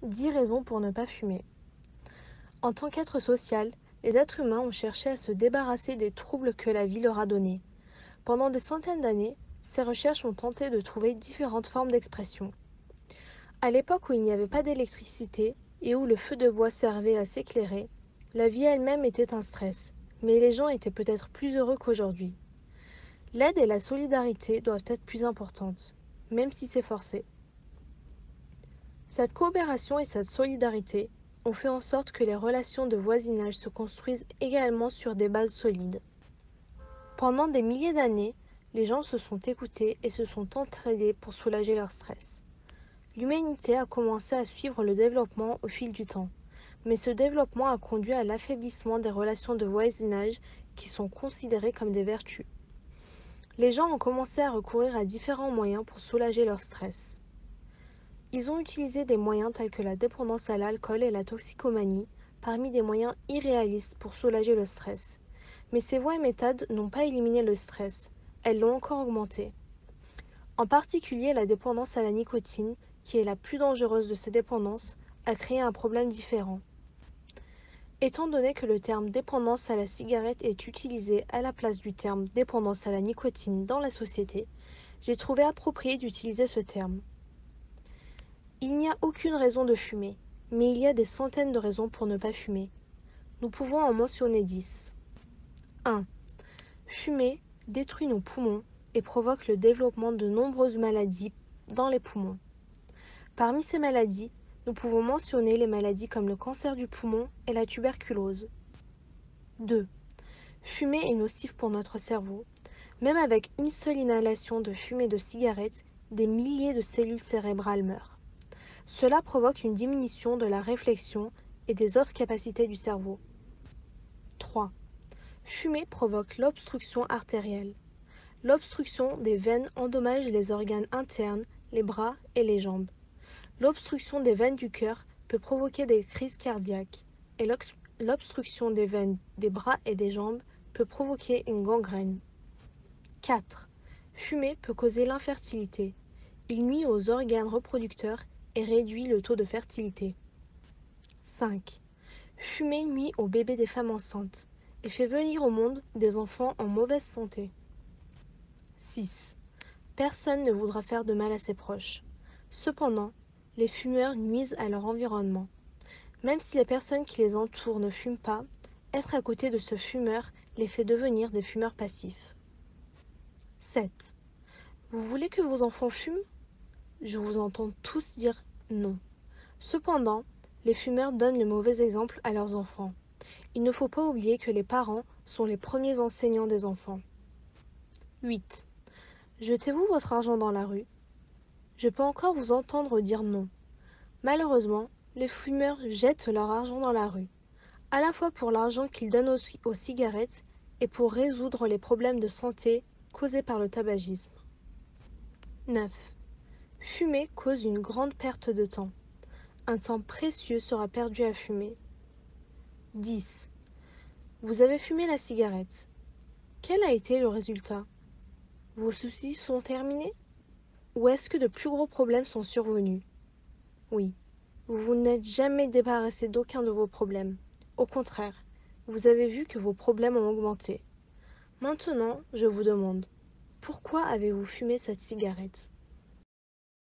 10 raisons pour ne pas fumer. En tant qu'être social, les êtres humains ont cherché à se débarrasser des troubles que la vie leur a donnés. Pendant des centaines d'années, ces recherches ont tenté de trouver différentes formes d'expression. À l'époque où il n'y avait pas d'électricité et où le feu de bois servait à s'éclairer, la vie elle-même était un stress, mais les gens étaient peut-être plus heureux qu'aujourd'hui. L'aide et la solidarité doivent être plus importantes, même si c'est forcé. Cette coopération et cette solidarité ont fait en sorte que les relations de voisinage se construisent également sur des bases solides. Pendant des milliers d'années, les gens se sont écoutés et se sont entraidés pour soulager leur stress. L'humanité a commencé à suivre le développement au fil du temps, mais ce développement a conduit à l'affaiblissement des relations de voisinage qui sont considérées comme des vertus. Les gens ont commencé à recourir à différents moyens pour soulager leur stress. Ils ont utilisé des moyens tels que la dépendance à l'alcool et la toxicomanie, parmi des moyens irréalistes pour soulager le stress. Mais ces voies et méthodes n'ont pas éliminé le stress, elles l'ont encore augmenté. En particulier, la dépendance à la nicotine, qui est la plus dangereuse de ces dépendances, a créé un problème différent. Étant donné que le terme dépendance à la cigarette est utilisé à la place du terme dépendance à la nicotine dans la société, j'ai trouvé approprié d'utiliser ce terme. Il n'y a aucune raison de fumer, mais il y a des centaines de raisons pour ne pas fumer. Nous pouvons en mentionner 10. 1. Fumer détruit nos poumons et provoque le développement de nombreuses maladies dans les poumons. Parmi ces maladies, nous pouvons mentionner les maladies comme le cancer du poumon et la tuberculose. 2. Fumer est nocif pour notre cerveau. Même avec une seule inhalation de fumée de cigarette, des milliers de cellules cérébrales meurent. Cela provoque une diminution de la réflexion et des autres capacités du cerveau. 3. Fumer provoque l'obstruction artérielle. L'obstruction des veines endommage les organes internes, les bras et les jambes. L'obstruction des veines du cœur peut provoquer des crises cardiaques et l'obstruction des veines des bras et des jambes peut provoquer une gangrène. 4. Fumer peut causer l'infertilité. Il nuit aux organes reproducteurs et réduit le taux de fertilité. 5. Fumer nuit aux bébés des femmes enceintes et fait venir au monde des enfants en mauvaise santé. 6. Personne ne voudra faire de mal à ses proches. Cependant, les fumeurs nuisent à leur environnement. Même si les personnes qui les entourent ne fument pas, être à côté de ce fumeur les fait devenir des fumeurs passifs. 7. Vous voulez que vos enfants fument? Je vous entends tous dire non. Cependant, les fumeurs donnent le mauvais exemple à leurs enfants. Il ne faut pas oublier que les parents sont les premiers enseignants des enfants. 8. Jetez-vous votre argent dans la rue? Je peux encore vous entendre dire non. Malheureusement, les fumeurs jettent leur argent dans la rue, à la fois pour l'argent qu'ils donnent aux cigarettes et pour résoudre les problèmes de santé causés par le tabagisme. 9. Fumer cause une grande perte de temps. Un temps précieux sera perdu à fumer. 10. Vous avez fumé la cigarette. Quel a été le résultat? Vos soucis sont terminés? Ou est-ce que de plus gros problèmes sont survenus? Oui, vous vous n'êtes jamais débarrassé d'aucun de vos problèmes. Au contraire, vous avez vu que vos problèmes ont augmenté. Maintenant, je vous demande, pourquoi avez-vous fumé cette cigarette?